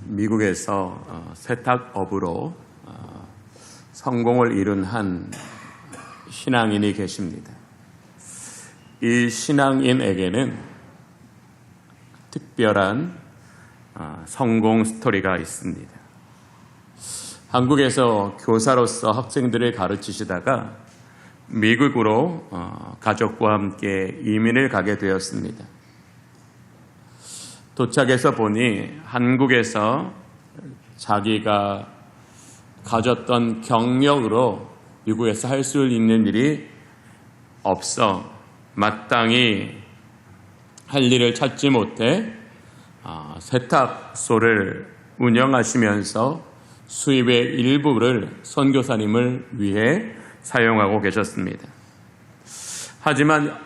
미국에서 세탁업으로 성공을 이룬 한 신앙인이 계십니다. 이 신앙인에게는 특별한 성공 스토리가 있습니다. 한국에서 교사로서 학생들을 가르치시다가 미국으로 가족과 함께 이민을 가게 되었습니다. 도착해서 보니 한국에서 자기가 가졌던 경력으로 미국에서 할 수 있는 일이 없어 마땅히 할 일을 찾지 못해 세탁소를 운영하시면서 수입의 일부를 선교사님을 위해 사용하고 계셨습니다. 하지만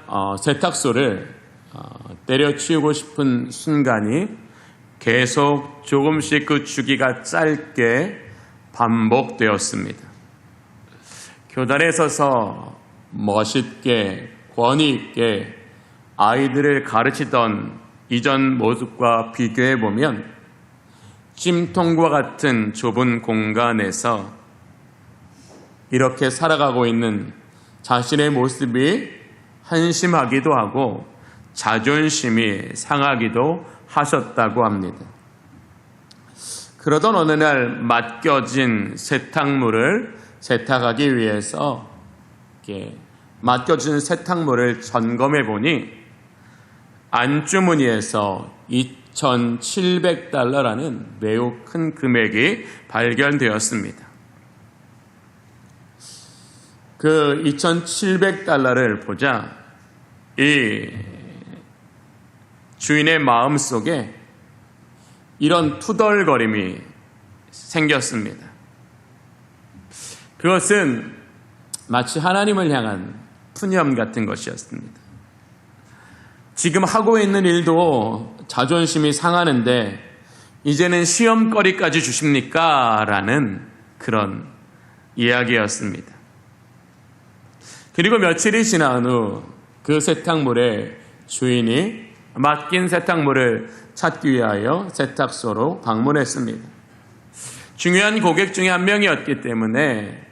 세탁소를 때려치우고 싶은 순간이 계속 조금씩 그 주기가 짧게 반복되었습니다. 교단에 서서 멋있게 권위 있게 아이들을 가르치던 이전 모습과 비교해 보면 찜통과 같은 좁은 공간에서 이렇게 살아가고 있는 자신의 모습이 한심하기도 하고 자존심이 상하기도 하셨다고 합니다. 그러던 어느 날 맡겨진 세탁물을 세탁하기 위해서 맡겨진 세탁물을 점검해 보니 안주머니에서 $2,700라는 매우 큰 금액이 발견되었습니다. 그 $2,700를 보자 이 주인의 마음속에 이런 투덜거림이 생겼습니다. 그것은 마치 하나님을 향한 푸념 같은 것이었습니다. 지금 하고 있는 일도 자존심이 상하는데 이제는 시험거리까지 주십니까? 라는 그런 이야기였습니다. 그리고 며칠이 지난 후 그 세탁물의 주인이 맡긴 세탁물을 찾기 위하여 세탁소로 방문했습니다. 중요한 고객 중에 한 명이었기 때문에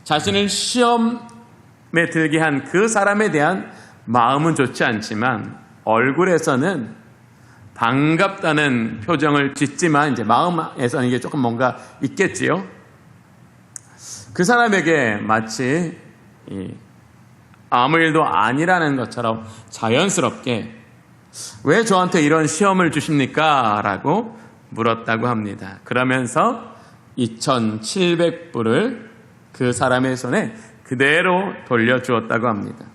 자신을 시험에 들게 한 그 사람에 대한 마음은 좋지 않지만 얼굴에서는 반갑다는 표정을 짓지만 이제 마음에서는 이게 조금 뭔가 있겠지요. 그 사람에게 마치 아무 일도 아니라는 것처럼 자연스럽게 왜 저한테 이런 시험을 주십니까? 라고 물었다고 합니다. 그러면서 $2,700을 그 사람의 손에 그대로 돌려주었다고 합니다.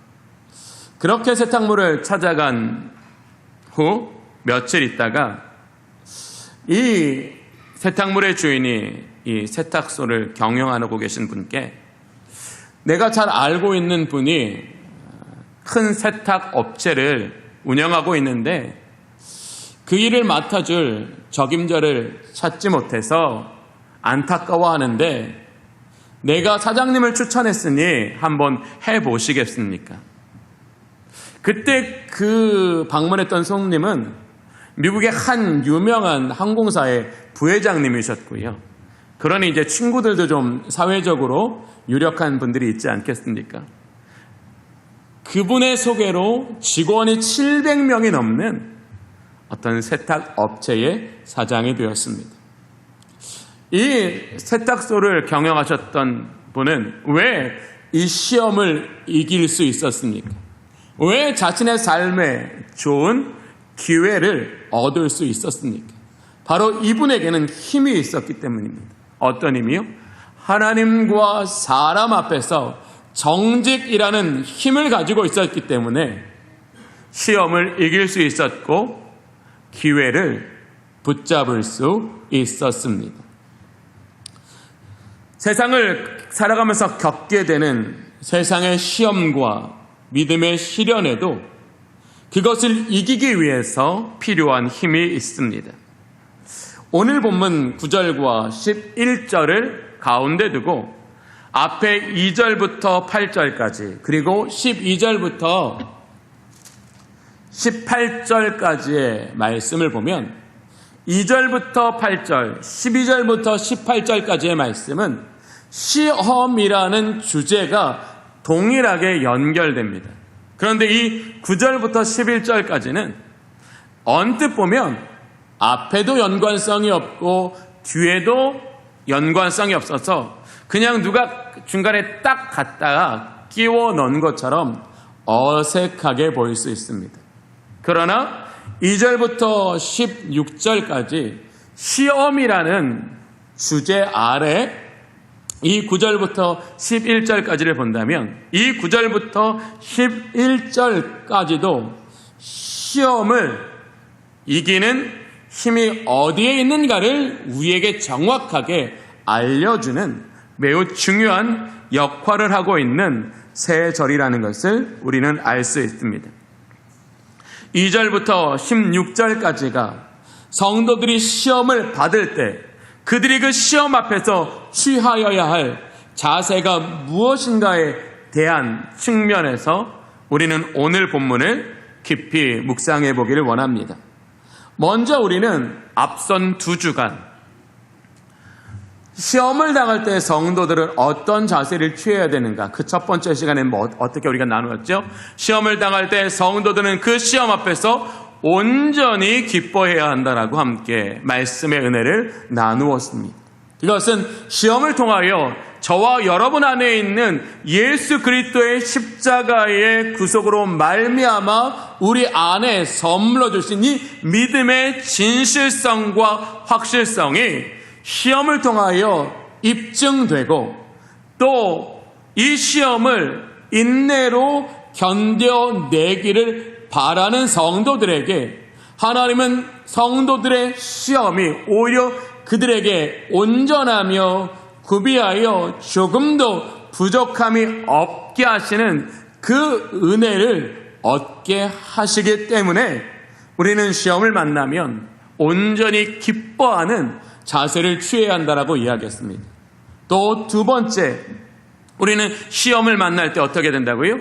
그렇게 세탁물을 찾아간 후 며칠 있다가 이 세탁물의 주인이 이 세탁소를 경영하고 계신 분께 내가 잘 알고 있는 분이 큰 세탁 업체를 운영하고 있는데 그 일을 맡아줄 적임자를 찾지 못해서 안타까워하는데 내가 사장님을 추천했으니 한번 해보시겠습니까? 그때 그 방문했던 손님은 미국의 한 유명한 항공사의 부회장님이셨고요. 그러니 이제 친구들도 좀 사회적으로 유력한 분들이 있지 않겠습니까? 그분의 소개로 직원이 700명이 넘는 어떤 세탁업체의 사장이 되었습니다. 이 세탁소를 경영하셨던 분은 왜 이 시험을 이길 수 있었습니까? 왜 자신의 삶에 좋은 기회를 얻을 수 있었습니까? 바로 이분에게는 힘이 있었기 때문입니다. 어떤 힘이요? 하나님과 사람 앞에서 정직이라는 힘을 가지고 있었기 때문에 시험을 이길 수 있었고 기회를 붙잡을 수 있었습니다. 세상을 살아가면서 겪게 되는 세상의 시험과 믿음의 시련에도 그것을 이기기 위해서 필요한 힘이 있습니다. 오늘 본문 9절과 11절을 가운데 두고 앞에 2절부터 8절까지 그리고 12절부터 18절까지의 말씀을 보면 2절부터 8절, 12절부터 18절까지의 말씀은 시험이라는 주제가 동일하게 연결됩니다. 그런데 이 9절부터 11절까지는 언뜻 보면 앞에도 연관성이 없고 뒤에도 연관성이 없어서 그냥 누가 중간에 딱 갖다가 끼워 넣은 것처럼 어색하게 보일 수 있습니다. 그러나 2절부터 16절까지 시험이라는 주제 아래 이 9절부터 11절까지를 본다면 이 9절부터 11절까지도 시험을 이기는 힘이 어디에 있는가를 우리에게 정확하게 알려주는 매우 중요한 역할을 하고 있는 새 절이라는 것을 우리는 알 수 있습니다. 2절부터 16절까지가 성도들이 시험을 받을 때 그들이 그 시험 앞에서 취하여야 할 자세가 무엇인가에 대한 측면에서 우리는 오늘 본문을 깊이 묵상해 보기를 원합니다. 먼저 우리는 앞선 2주간 시험을 당할 때 성도들은 어떤 자세를 취해야 되는가? 그 첫 번째 시간에는 어떻게 우리가 나누었죠? 시험을 당할 때 성도들은 그 시험 앞에서 온전히 기뻐해야 한다라고 함께 말씀의 은혜를 나누었습니다. 이것은 시험을 통하여 저와 여러분 안에 있는 예수 그리스도의 십자가의 구속으로 말미암아 우리 안에 선물로 주신 이 믿음의 진실성과 확실성이 시험을 통하여 입증되고 또 이 시험을 인내로 견뎌내기를 바라는 성도들에게 하나님은 성도들의 시험이 오히려 그들에게 온전하며 구비하여 조금도 부족함이 없게 하시는 그 은혜를 얻게 하시기 때문에 우리는 시험을 만나면 온전히 기뻐하는 자세를 취해야 한다라고 이야기했습니다. 또 2번째, 우리는 시험을 만날 때 어떻게 된다고요?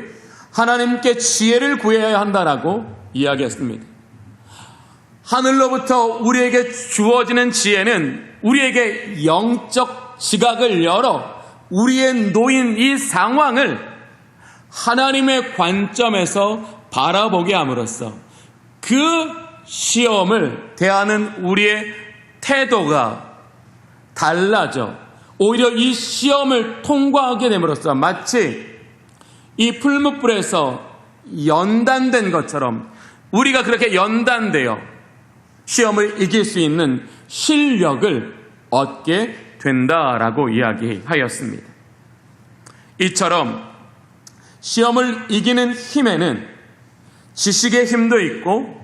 하나님께 지혜를 구해야 한다라고 이야기했습니다. 하늘로부터 우리에게 주어지는 지혜는 우리에게 영적 지각을 열어 우리의 놓인 이 상황을 하나님의 관점에서 바라보게 함으로써 그 시험을 대하는 우리의 태도가 달라져 오히려 이 시험을 통과하게 됨으로써 마치 이 풀무불에서 연단된 것처럼 우리가 그렇게 연단되어 시험을 이길 수 있는 실력을 얻게 된다라고 이야기하였습니다. 이처럼 시험을 이기는 힘에는 지식의 힘도 있고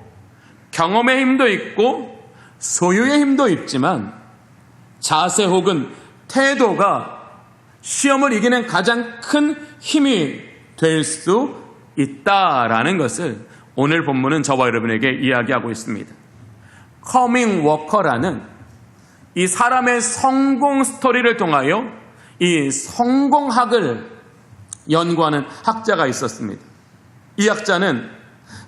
경험의 힘도 있고 소유의 힘도 있지만 자세 혹은 태도가 시험을 이기는 가장 큰 힘이 될 수 있다라는 것을 오늘 본문은 저와 여러분에게 이야기하고 있습니다. 커밍 워커라는 이 사람의 성공 스토리를 통하여 이 성공학을 연구하는 학자가 있었습니다. 이 학자는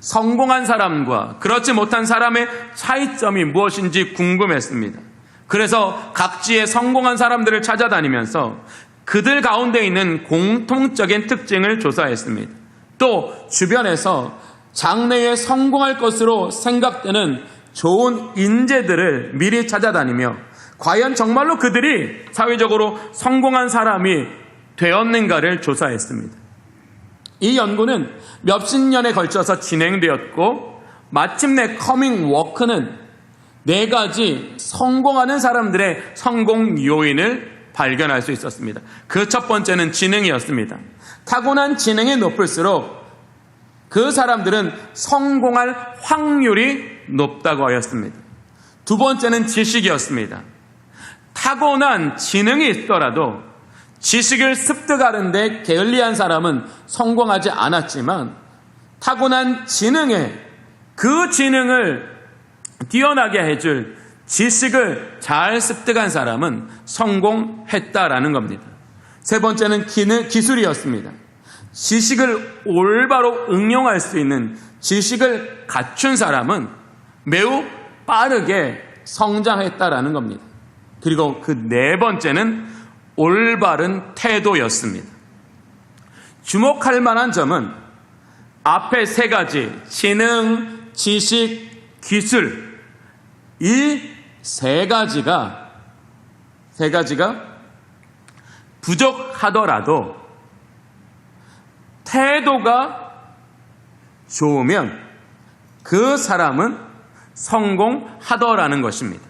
성공한 사람과 그렇지 못한 사람의 차이점이 무엇인지 궁금했습니다. 그래서 각지의 성공한 사람들을 찾아다니면서 그들 가운데 있는 공통적인 특징을 조사했습니다. 또 주변에서 장래에 성공할 것으로 생각되는 좋은 인재들을 미리 찾아다니며 과연 정말로 그들이 사회적으로 성공한 사람이 되었는가를 조사했습니다. 이 연구는 몇십 년에 걸쳐서 진행되었고 마침내 커밍 워크는 4가지 성공하는 사람들의 성공 요인을 발견할 수 있었습니다. 그 첫 번째는 지능이었습니다. 타고난 지능이 높을수록 그 사람들은 성공할 확률이 높다고 하였습니다. 2번째는 지식이었습니다. 타고난 지능이 있더라도 지식을 습득하는데 게을리한 사람은 성공하지 않았지만 타고난 지능에 그 지능을 뛰어나게 해줄 지식을 잘 습득한 사람은 성공했다라는 겁니다. 3번째는 기술이었습니다. 지식을 올바로 응용할 수 있는 지식을 갖춘 사람은 매우 빠르게 성장했다라는 겁니다. 그리고 그 네 번째는 올바른 태도였습니다. 주목할 만한 점은 앞에 세 가지, 지능, 지식, 기술, 이 세 가지가 부족하더라도 태도가 좋으면 그 사람은 성공하더라는 것입니다.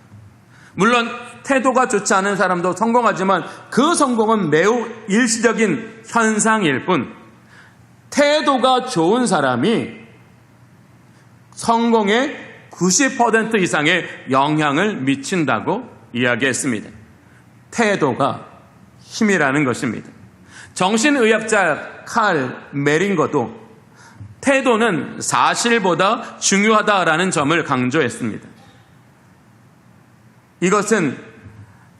물론 태도가 좋지 않은 사람도 성공하지만 그 성공은 매우 일시적인 현상일 뿐, 태도가 좋은 사람이 성공의 90% 이상의 영향을 미친다고 이야기했습니다. 태도가 힘이라는 것입니다. 정신의학자 칼 메링거도 태도는 사실보다 중요하다라는 점을 강조했습니다. 이것은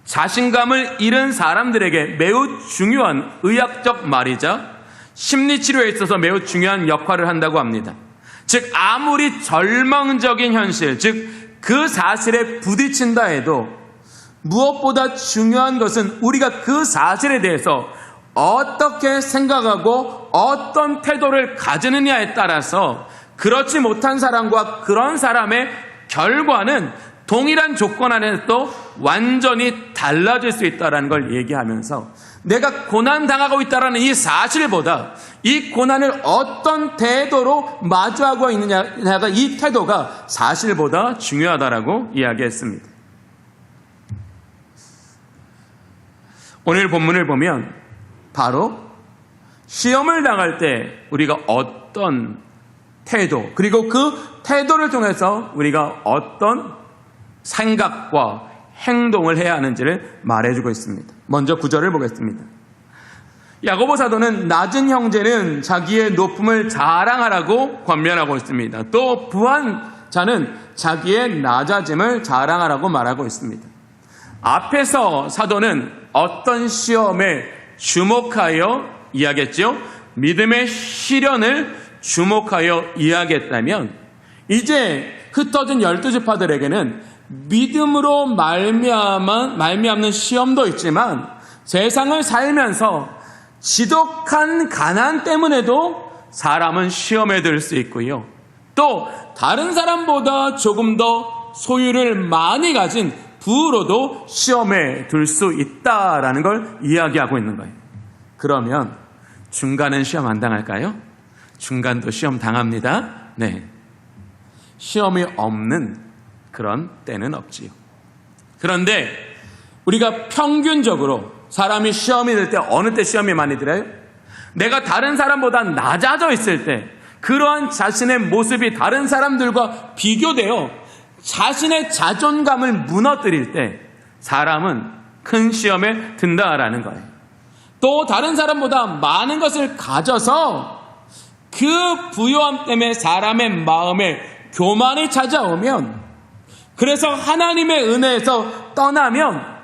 자신감을 잃은 사람들에게 매우 중요한 의학적 말이자 심리치료에 있어서 매우 중요한 역할을 한다고 합니다. 즉, 아무리 절망적인 현실, 즉 그 사실에 부딪힌다 해도 무엇보다 중요한 것은 우리가 그 사실에 대해서 어떻게 생각하고 어떤 태도를 가지느냐에 따라서 그렇지 못한 사람과 그런 사람의 결과는 동일한 조건 안에서도 완전히 달라질 수 있다는 걸 얘기하면서 내가 고난당하고 있다는 이 사실보다 이 고난을 어떤 태도로 마주하고 있느냐가, 이 태도가 사실보다 중요하다라고 이야기했습니다. 오늘 본문을 보면 바로 시험을 당할 때 우리가 어떤 태도, 그리고 그 태도를 통해서 우리가 어떤 생각과 행동을 해야 하는지를 말해주고 있습니다. 먼저 9절을 보겠습니다. 야고보 사도는 낮은 형제는 자기의 높음을 자랑하라고 권면하고 있습니다. 또 부한 자는 자기의 낮아짐을 자랑하라고 말하고 있습니다. 앞에서 사도는 어떤 시험에 주목하여 이야기했죠? 믿음의 시련을 주목하여 이야기했다면 이제 흩어진 12지파들에게는 믿음으로 말미암는 시험도 있지만 세상을 살면서 지독한 가난 때문에도 사람은 시험에 들 수 있고요. 또 다른 사람보다 조금 더 소유를 많이 가진 부로도 시험에 들 수 있다라는 걸 이야기하고 있는 거예요. 그러면 중간은 시험 안 당할까요? 중간도 시험 당합니다. 네. 시험이 없는 그런 때는 없지요. 그런데 우리가 평균적으로 사람이 시험이 들 때 어느 때 시험이 많이 들어요? 내가 다른 사람보다 낮아져 있을 때, 그러한 자신의 모습이 다른 사람들과 비교되어 자신의 자존감을 무너뜨릴 때 사람은 큰 시험에 든다라는 거예요. 또 다른 사람보다 많은 것을 가져서 그 부요함 때문에 사람의 마음에 교만이 찾아오면, 그래서 하나님의 은혜에서 떠나면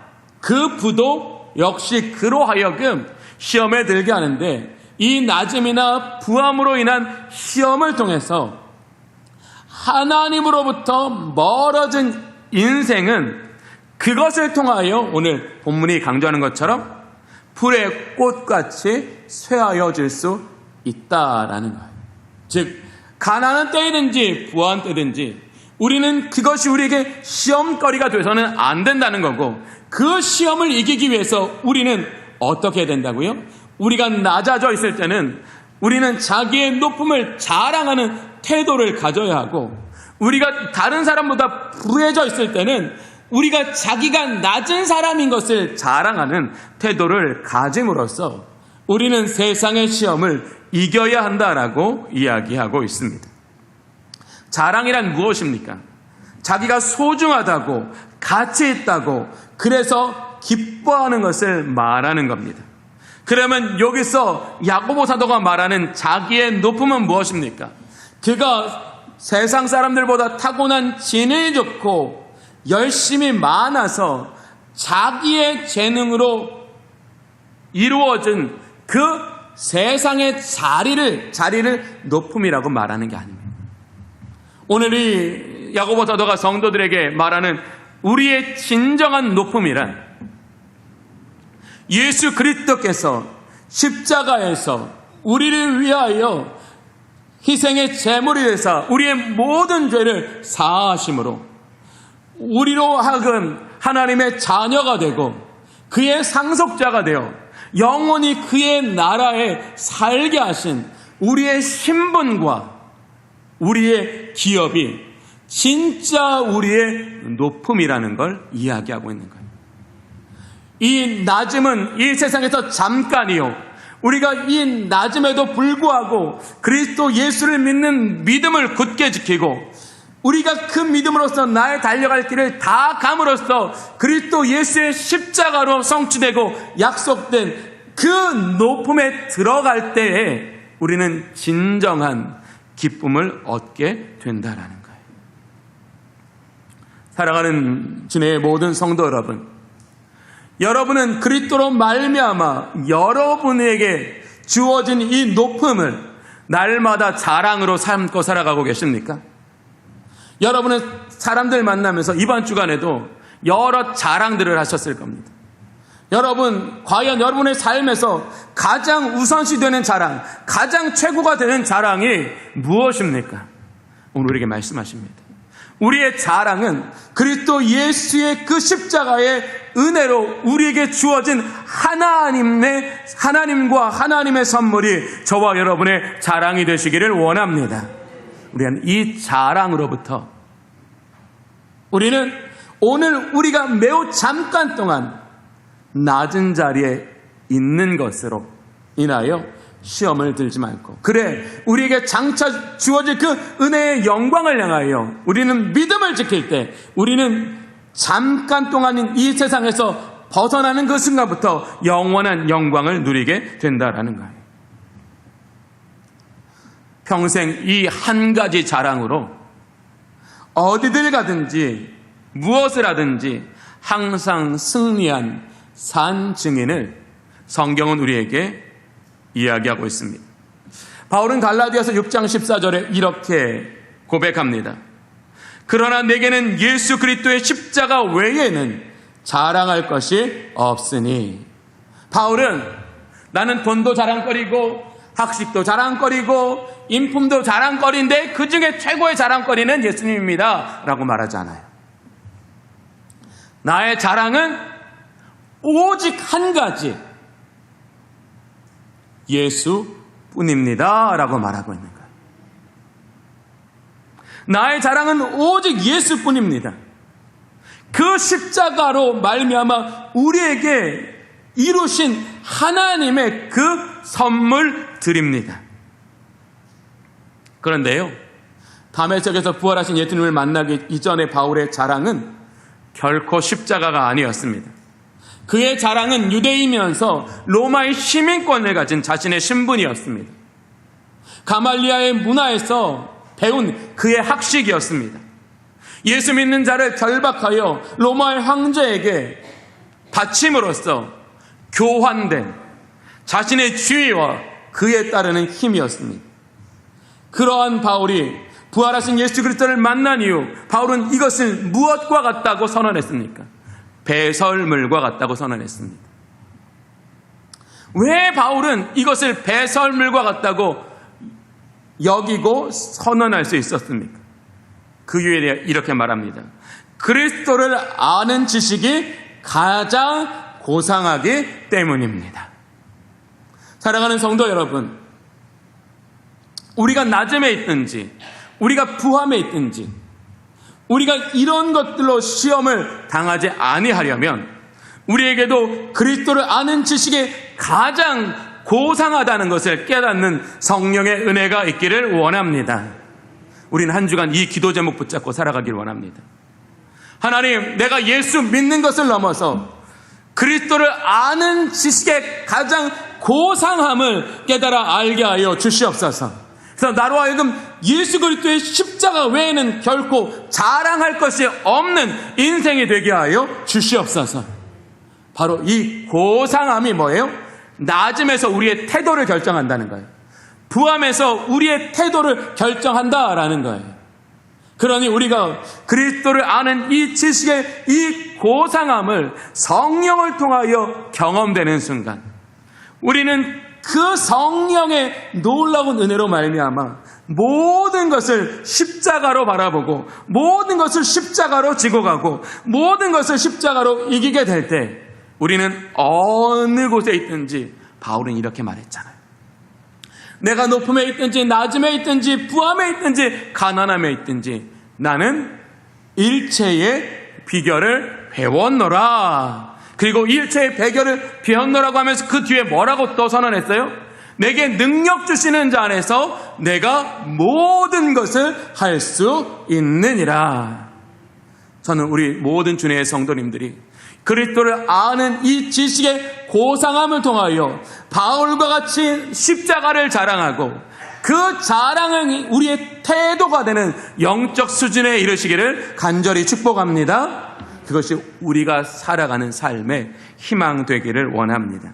그 부도 역시 그로 하여금 시험에 들게 하는데, 이 낮음이나 부함으로 인한 시험을 통해서 하나님으로부터 멀어진 인생은 그것을 통하여 오늘 본문이 강조하는 것처럼 풀의 꽃같이 쇠하여질 수 있다라는 거예요. 즉 가난한 때이든지 부한 때든지 우리는 그것이 우리에게 시험거리가 돼서는 안 된다는 거고, 그 시험을 이기기 위해서 우리는 어떻게 해야 된다고요? 우리가 낮아져 있을 때는 우리는 자기의 높음을 자랑하는 태도를 가져야 하고, 우리가 다른 사람보다 부해져 있을 때는 우리가 자기가 낮은 사람인 것을 자랑하는 태도를 가짐으로써 우리는 세상의 시험을 이겨야 한다라고 이야기하고 있습니다. 자랑이란 무엇입니까? 자기가 소중하다고, 가치 있다고, 그래서 기뻐하는 것을 말하는 겁니다. 그러면 여기서 야고보 사도가 말하는 자기의 높음은 무엇입니까? 그가 세상 사람들보다 타고난 지능이 좋고 열심히 많아서 자기의 재능으로 이루어진 그 세상의 자리를 높음이라고 말하는 게 아닙니다. 오늘 이 야고보 사도가 성도들에게 말하는 우리의 진정한 높음이란 예수 그리스도께서 십자가에서 우리를 위하여 희생의 제물이 되사 우리의 모든 죄를 사하심으로 우리로 하여금 하나님의 자녀가 되고 그의 상속자가 되어 영원히 그의 나라에 살게 하신 우리의 신분과 우리의 기업이 진짜 우리의 높음이라는 걸 이야기하고 있는 거예요. 이 낮음은 이 세상에서 잠깐이요. 우리가 이 낮음에도 불구하고 그리스도 예수를 믿는 믿음을 굳게 지키고 우리가 그 믿음으로써 나의 달려갈 길을 다 감으로써 그리스도 예수의 십자가로 성취되고 약속된 그 높음에 들어갈 때에 우리는 진정한 기쁨을 얻게 된다라는 거예요. 사랑하는 주님의 모든 성도 여러분, 여러분은 그리스도로 말미암아 여러분에게 주어진 이 높음을 날마다 자랑으로 삼고 살아가고 계십니까? 여러분은 사람들 만나면서 이번 주간에도 여러 자랑들을 하셨을 겁니다. 여러분, 과연 여러분의 삶에서 가장 우선시되는 자랑, 가장 최고가 되는 자랑이 무엇입니까? 오늘 우리에게 말씀하십니다. 우리의 자랑은 그리스도 예수의 그 십자가의 은혜로 우리에게 주어진 하나님과 하나님의 선물이 저와 여러분의 자랑이 되시기를 원합니다. 우리는 이 자랑으로부터 우리는 오늘 우리가 매우 잠깐 동안 낮은 자리에 있는 것으로 인하여 시험을 들지 말고, 그래 우리에게 장차 주어질 그 은혜의 영광을 향하여 우리는 믿음을 지킬 때 우리는 잠깐 동안인 이 세상에서 벗어나는 그 순간부터 영원한 영광을 누리게 된다라는 거예요. 평생 이 한 가지 자랑으로 어디들 가든지 무엇을 하든지 항상 승리한 산 증인을 성경은 우리에게 이야기하고 있습니다. 바울은 갈라디아서 6장 14절에 이렇게 고백합니다. 그러나 내게는 예수 그리스도의 십자가 외에는 자랑할 것이 없으니. 바울은 나는 돈도 자랑거리고 학식도 자랑거리고 인품도 자랑거리인데 그 중에 최고의 자랑거리는 예수님입니다 라고 말하지 않아요. 나의 자랑은 오직 한 가지, 예수뿐입니다 라고 말하고 있는 거예요. 나의 자랑은 오직 예수뿐입니다. 그 십자가로 말미암아 우리에게 이루신 하나님의 그 선물들입니다. 그런데요, 다메섹에서 부활하신 예수님을 만나기 이전의 바울의 자랑은 결코 십자가가 아니었습니다. 그의 자랑은 유대이면서 로마의 시민권을 가진 자신의 신분이었습니다. 가말리아의 문화에서 배운 그의 학식이었습니다. 예수 믿는 자를 결박하여 로마의 황제에게 바침으로써 교환된 자신의 지위와 그에 따르는 힘이었습니다. 그러한 바울이 부활하신 예수 그리스도를 만난 이후 바울은 이것을 무엇과 같다고 선언했습니까? 배설물과 같다고 선언했습니다. 왜 바울은 이것을 배설물과 같다고 여기고 선언할 수 있었습니까? 그 이유에 대해 이렇게 말합니다. 그리스도를 아는 지식이 가장 고상하기 때문입니다. 사랑하는 성도 여러분, 우리가 낮음에 있든지 우리가 부함에 있든지 우리가 이런 것들로 시험을 당하지 아니하려면 우리에게도 그리스도를 아는 지식이 가장 고상하다는 것을 깨닫는 성령의 은혜가 있기를 원합니다. 우리는 한 주간 이 기도 제목 붙잡고 살아가길 원합니다. 하나님, 내가 예수 믿는 것을 넘어서 그리스도를 아는 지식의 가장 고상함을 깨달아 알게 하여 주시옵소서. 그래서 나로 하여금 예수 그리스도의 십자가 외에는 결코 자랑할 것이 없는 인생이 되게 하여 주시옵소서. 바로 이 고상함이 뭐예요? 낮음에서 우리의 태도를 결정한다는 거예요. 부함에서 우리의 태도를 결정한다라는 거예요. 그러니 우리가 그리스도를 아는 이 지식의 이 고상함을 성령을 통하여 경험되는 순간 우리는 그 성령의 놀라운 은혜로 말미암아 모든 것을 십자가로 바라보고 모든 것을 십자가로 지고 가고 모든 것을 십자가로 이기게 될 때 우리는 어느 곳에 있든지 바울은 이렇게 말했잖아요. 내가 높음에 있든지 낮음에 있든지 부함에 있든지 가난함에 있든지 나는 일체의 비결을 배웠노라. 그리고 일체의 비결을 배웠노라고 하면서 그 뒤에 뭐라고 또 선언했어요? 내게 능력 주시는 자 안에서 내가 모든 것을 할 수 있느니라. 저는 우리 모든 주님의 성도님들이 그리스도를 아는 이 지식의 고상함을 통하여 바울과 같이 십자가를 자랑하고 그 자랑은 우리의 태도가 되는 영적 수준에 이르시기를 간절히 축복합니다. 그것이 우리가 살아가는 삶의 희망 되기를 원합니다.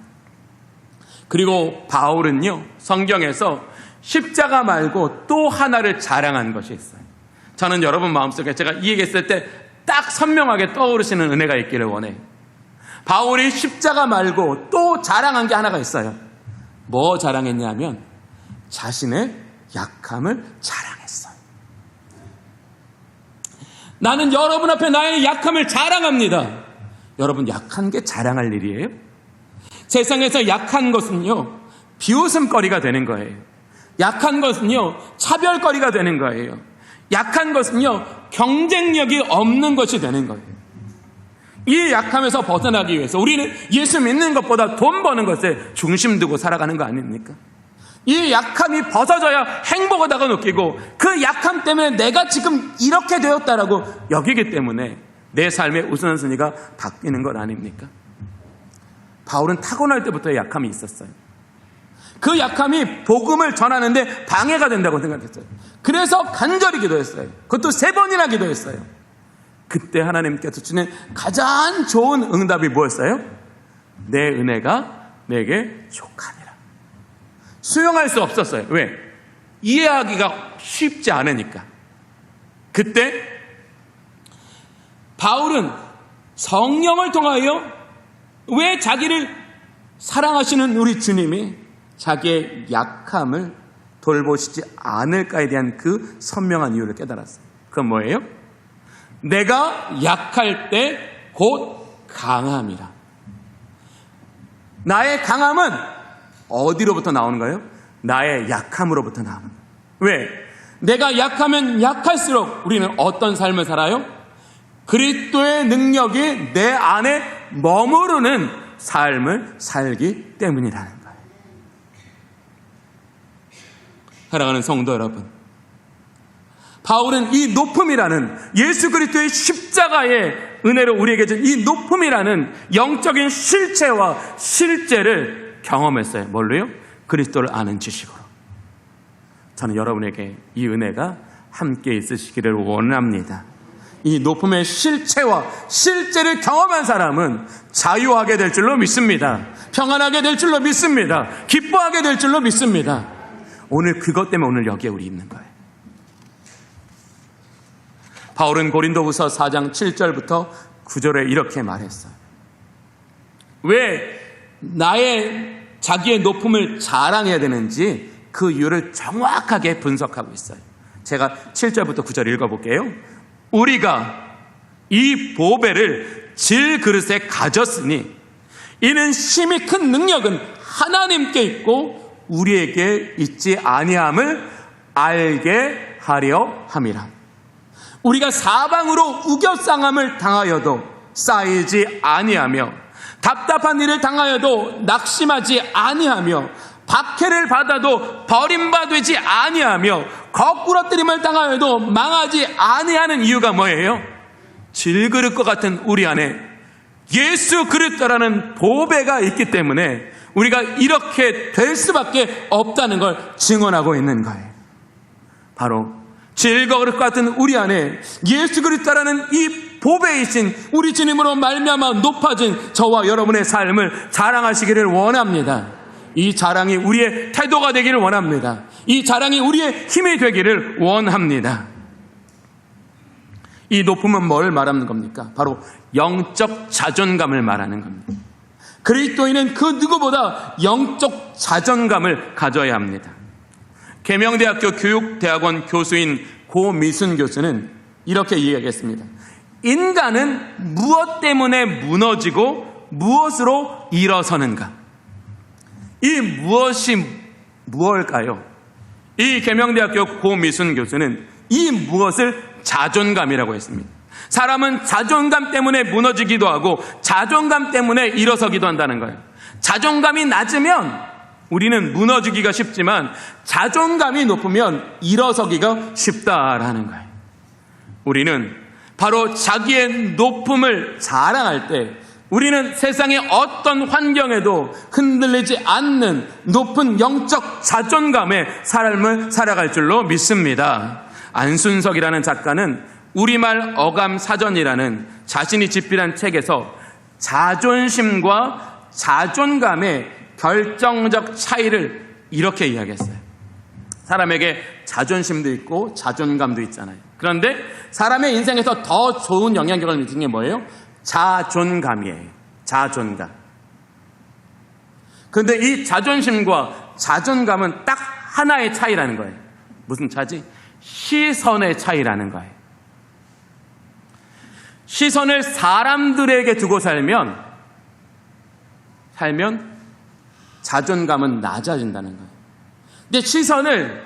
그리고 바울은요, 성경에서 십자가 말고 또 하나를 자랑한 것이 있어요. 저는 여러분 마음속에 제가 이 얘기했을 때 딱 선명하게 떠오르시는 은혜가 있기를 원해요. 바울이 십자가 말고 또 자랑한 게 하나가 있어요. 뭐 자랑했냐면 자신의 약함을 자랑했어요. 나는 여러분 앞에 나의 약함을 자랑합니다. 여러분, 약한 게 자랑할 일이에요? 세상에서 약한 것은요, 비웃음거리가 되는 거예요. 약한 것은요, 차별거리가 되는 거예요. 약한 것은요, 경쟁력이 없는 것이 되는 거예요. 이 약함에서 벗어나기 위해서 우리는 예수 믿는 것보다 돈 버는 것에 중심 두고 살아가는 거 아닙니까? 이 약함이 벗어져야 행복하다고 느끼고 그 약함 때문에 내가 지금 이렇게 되었다라고 여기기 때문에 내 삶의 우선순위가 바뀌는 것 아닙니까? 바울은 타고날 때부터 약함이 있었어요. 그 약함이 복음을 전하는데 방해가 된다고 생각했어요. 그래서 간절히 기도했어요. 그것도 3번이나 기도했어요. 그때 하나님께서 주는 가장 좋은 응답이 뭐였어요? 내 은혜가 내게 족하니라. 수용할 수 없었어요. 왜? 이해하기가 쉽지 않으니까. 그때 바울은 성령을 통하여 왜 자기를 사랑하시는 우리 주님이 자기의 약함을 돌보시지 않을까에 대한 그 선명한 이유를 깨달았어요. 그건 뭐예요? 내가 약할 때 곧 강함이라. 나의 강함은 어디로부터 나오는 거예요? 나의 약함으로부터 나오는 거예요. 왜? 내가 약하면 약할수록 우리는 어떤 삶을 살아요? 그리스도의 능력이 내 안에 머무르는 삶을 살기 때문이라는 거예요. 사랑하는 성도 여러분, 바울은 이 높음이라는 예수 그리스도의 십자가의 은혜로 우리에게 준 이 높음이라는 영적인 실체와 실제를 경험했어요. 뭘로요? 그리스도를 아는 지식으로. 저는 여러분에게 이 은혜가 함께 있으시기를 원합니다. 이 높음의 실체와 실제를 경험한 사람은 자유하게 될 줄로 믿습니다. 평안하게 될 줄로 믿습니다. 기뻐하게 될 줄로 믿습니다. 오늘 그것 때문에 오늘 여기에 우리 있는 거예요. 바울은 고린도후서 4장 7절부터 9절에 이렇게 말했어요. 왜 자기의 높음을 자랑해야 되는지 그 이유를 정확하게 분석하고 있어요. 제가 7절부터 9절 읽어볼게요. 우리가 이 보배를 질그릇에 가졌으니 이는 심히 큰 능력은 하나님께 있고 우리에게 있지 아니함을 알게 하려 함이라. 우리가 사방으로 우겨쌍함을 당하여도 쌓이지 아니하며 답답한 일을 당하여도 낙심하지 아니하며 박해를 받아도 버림받지 아니하며 거꾸러뜨림을 당하여도 망하지 아니하는 이유가 뭐예요? 질그릇과 같은 우리 안에 예수 그리스도라는 보배가 있기 때문에 우리가 이렇게 될 수밖에 없다는 걸 증언하고 있는 거예요. 바로 질그릇 같은 우리 안에 예수 그리스도라는 이 보배이신 우리 주님으로 말미암아 높아진 저와 여러분의 삶을 자랑하시기를 원합니다. 이 자랑이 우리의 태도가 되기를 원합니다. 이 자랑이 우리의 힘이 되기를 원합니다. 이 높음은 뭘 말하는 겁니까? 바로 영적 자존감을 말하는 겁니다. 그리스도인은 그 누구보다 영적 자존감을 가져야 합니다. 계명대학교 교육대학원 교수인 고미순 교수는 이렇게 이야기했습니다. 인간은 무엇 때문에 무너지고 무엇으로 일어서는가? 이 무엇이 무엇일까요? 이 계명대학교 고미순 교수는 이 무엇을 자존감이라고 했습니다. 사람은 자존감 때문에 무너지기도 하고 자존감 때문에 일어서기도 한다는 거예요. 자존감이 낮으면 우리는 무너지기가 쉽지만 자존감이 높으면 일어서기가 쉽다라는 거예요. 우리는 바로 자기의 높음을 자랑할 때 우리는 세상의 어떤 환경에도 흔들리지 않는 높은 영적 자존감의 삶을 살아갈 줄로 믿습니다. 안순석이라는 작가는 우리말 어감 사전이라는 자신이 집필한 책에서 자존심과 자존감의 결정적 차이를 이렇게 이야기했어요. 사람에게 자존심도 있고 자존감도 있잖아요. 그런데 사람의 인생에서 더 좋은 영향력을 미치는 게 뭐예요? 자존감이에요. 자존감. 그런데 이 자존심과 자존감은 딱 하나의 차이라는 거예요. 무슨 차지? 시선의 차이라는 거예요. 시선을 사람들에게 두고 살면 자존감은 낮아진다는 거예요. 근데 시선을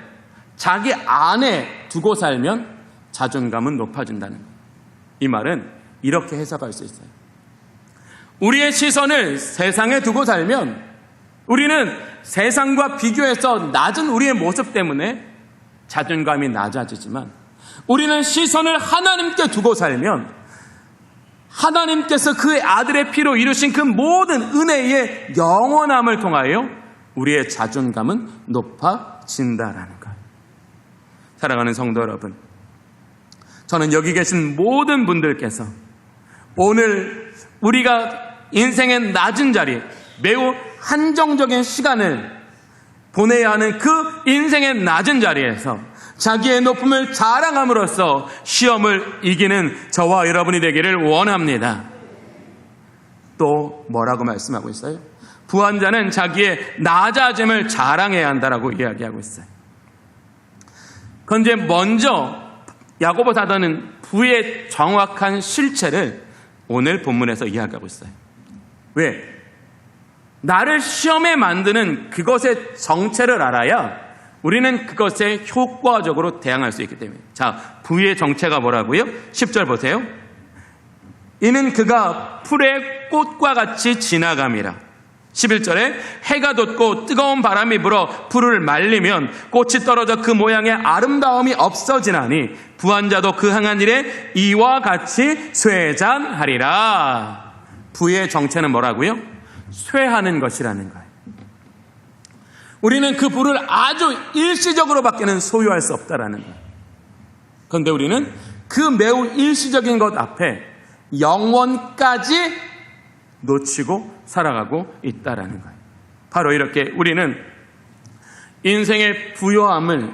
자기 안에 두고 살면 자존감은 높아진다는 거예요. 이 말은 이렇게 해석할 수 있어요. 우리의 시선을 세상에 두고 살면 우리는 세상과 비교해서 낮은 우리의 모습 때문에 자존감이 낮아지지만 우리는 시선을 하나님께 두고 살면 하나님께서 그의 아들의 피로 이루신 그 모든 은혜의 영원함을 통하여 우리의 자존감은 높아진다라는 거예요. 사랑하는 성도 여러분, 저는 여기 계신 모든 분들께서 오늘 우리가 인생의 낮은 자리, 매우 한정적인 시간을 보내야 하는 그 인생의 낮은 자리에서 자기의 높음을 자랑함으로써 시험을 이기는 저와 여러분이 되기를 원합니다. 또 뭐라고 말씀하고 있어요? 부한 자는 자기의 낮아짐을 자랑해야 한다라고 이야기하고 있어요. 그런데 먼저 야고보 사도는 부의 정확한 실체를 오늘 본문에서 이야기하고 있어요. 왜? 나를 시험에 만드는 그것의 정체를 알아야 우리는 그것에 효과적으로 대항할 수 있기 때문에. 자, 부의 정체가 뭐라고요? 10절 보세요. 이는 그가 풀의 꽃과 같이 지나감이라. 11절에 해가 돋고 뜨거운 바람이 불어 풀을 말리면 꽃이 떨어져 그 모양의 아름다움이 없어지나니 부한 자도 그 행한 일에 이와 같이 쇠잔하리라. 부의 정체는 뭐라고요? 쇠하는 것이라는 거예요. 우리는 그 부를 아주 일시적으로밖에는 소유할 수 없다라는 거예요. 그런데 우리는 그 매우 일시적인 것 앞에 영원까지 놓치고 살아가고 있다라는 거예요. 바로 이렇게 우리는 인생의 부요함이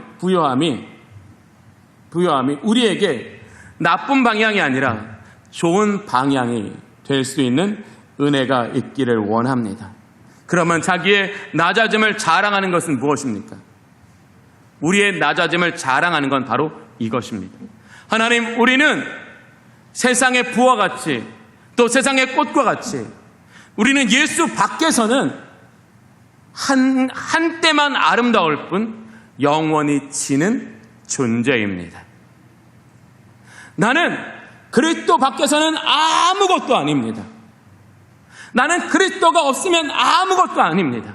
우리에게 나쁜 방향이 아니라 좋은 방향이 될 수 있는 은혜가 있기를 원합니다. 그러면 자기의 낮아짐을 자랑하는 것은 무엇입니까? 우리의 낮아짐을 자랑하는 건 바로 이것입니다. 하나님, 우리는 세상의 부와 같이 또 세상의 꽃과 같이 우리는 예수 밖에서는 한때만 아름다울 뿐 영원히 지는 존재입니다. 나는 그리스도 밖에서는 아무것도 아닙니다. 나는 그리스도가 없으면 아무것도 아닙니다.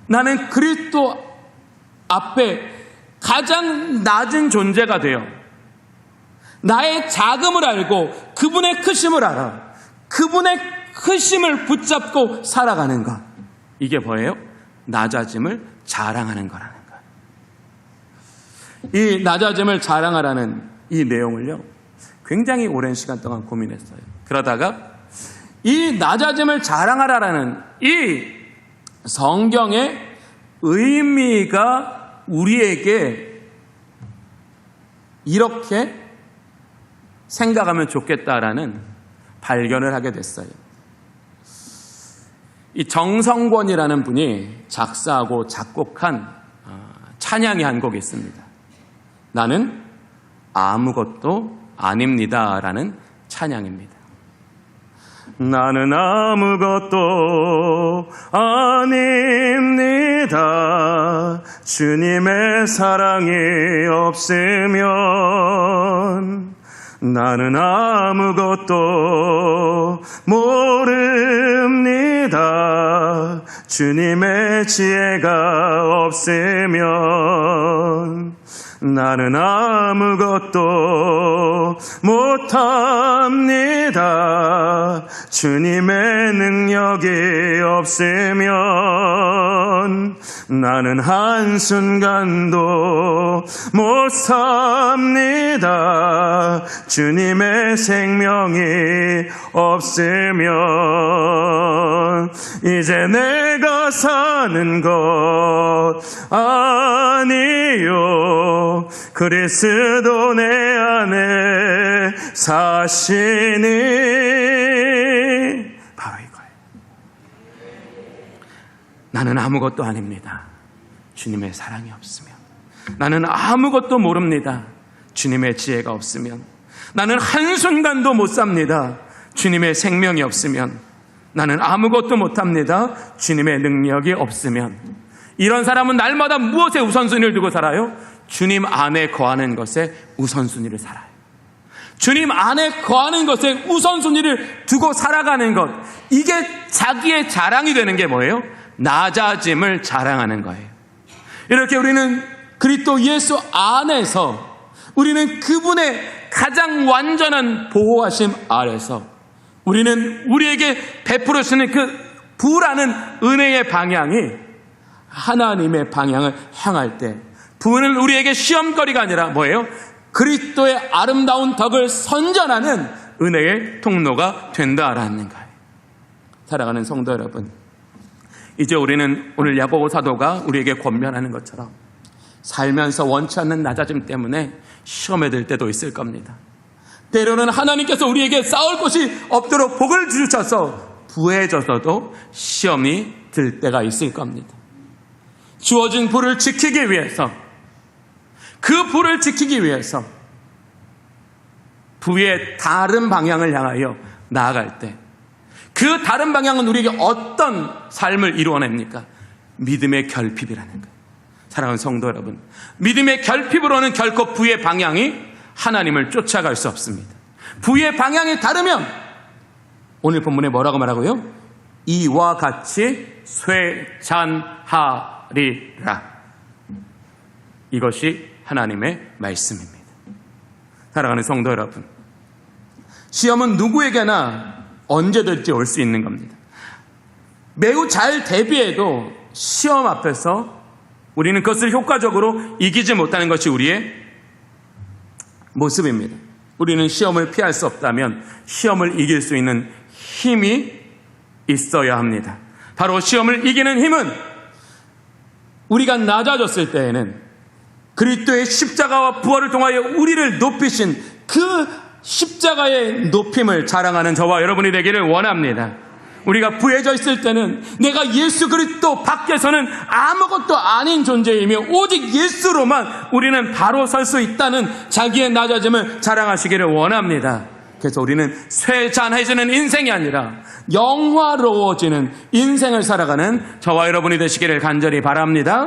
나는 그리스도 앞에 가장 낮은 존재가 되어 나의 작음을 알고 그분의 크심을 알아 그분의 크심을 붙잡고 살아가는 것, 이게 뭐예요? 낮아짐을 자랑하는 거라는 거예요. 이 낮아짐을 자랑하라는 이 내용을요 굉장히 오랜 시간 동안 고민했어요. 그러다가 이 낮아짐을 자랑하라라는 이 성경의 의미가 우리에게 이렇게 생각하면 좋겠다라는 발견을 하게 됐어요. 이 정성권이라는 분이 작사하고 작곡한 찬양이 한 곡이 있습니다. 나는 아무것도 아닙니다라는 찬양입니다. 나는 아무것도 아닙니다. 주님의 사랑이 없으면 나는 아무것도 모릅니다. 주님의 지혜가 없으면 나는 아무것도 못합니다. 주님의 능력이 없으면 나는 한순간도 못 삽니다. 주님의 생명이 없으면 이제 내가 사는 것 아니요 그리스도 내 안에 사시니 바로 이거예요. 나는 아무것도 아닙니다. 주님의 사랑이 없으면 나는 아무것도 모릅니다. 주님의 지혜가 없으면 나는 한순간도 못 삽니다. 주님의 생명이 없으면 나는 아무것도 못합니다. 주님의 능력이 없으면 이런 사람은 날마다 무엇에 우선순위를 두고 살아요? 주님 안에 거하는 것에 우선순위를 살아요. 주님 안에 거하는 것에 우선순위를 두고 살아가는 것, 이게 자기의 자랑이 되는 게 뭐예요? 낮아짐을 자랑하는 거예요. 이렇게 우리는 그리스도 예수 안에서 우리는 그분의 가장 완전한 보호하심 아래서 우리는 우리에게 베풀어 주시는 그 부라는 은혜의 방향이 하나님의 방향을 향할 때 부는 우리에게 시험거리가 아니라 뭐예요? 그리스도의 아름다운 덕을 선전하는 은혜의 통로가 된다라는 거예요. 사랑하는 성도 여러분, 이제 우리는 오늘 야고보 사도가 우리에게 권면하는 것처럼 살면서 원치 않는 낮아짐 때문에 시험에 들 때도 있을 겁니다. 때로는 하나님께서 우리에게 싸울 곳이 없도록 복을 주셔서 부해져서도 시험이 들 때가 있을 겁니다. 주어진 불을 지키기 위해서, 그 불을 지키기 위해서 부의 다른 방향을 향하여 나아갈 때 그 다른 방향은 우리에게 어떤 삶을 이루어냅니까? 믿음의 결핍이라는 거예요. 사랑하는 성도 여러분, 믿음의 결핍으로는 결코 부의 방향이 하나님을 쫓아갈 수 없습니다. 부의 방향이 다르면 오늘 본문에 뭐라고 말하고요? 이와 같이 쇠잔하리라. 이것이 하나님의 말씀입니다. 사랑하는 성도 여러분, 시험은 누구에게나 언제든지 올 수 있는 겁니다. 매우 잘 대비해도 시험 앞에서 우리는 그것을 효과적으로 이기지 못하는 것이 우리의 모습입니다. 우리는 시험을 피할 수 없다면 시험을 이길 수 있는 힘이 있어야 합니다. 바로 시험을 이기는 힘은 우리가 낮아졌을 때에는 그리스도의 십자가와 부활을 통하여 우리를 높이신 그 십자가의 높임을 자랑하는 저와 여러분이 되기를 원합니다. 우리가 부해져 있을 때는 내가 예수 그리스도 밖에서는 아무것도 아닌 존재이며 오직 예수로만 우리는 바로 설 수 있다는 자기의 낮아짐을 자랑하시기를 원합니다. 그래서 우리는 쇠잔해지는 인생이 아니라 영화로워지는 인생을 살아가는 저와 여러분이 되시기를 간절히 바랍니다.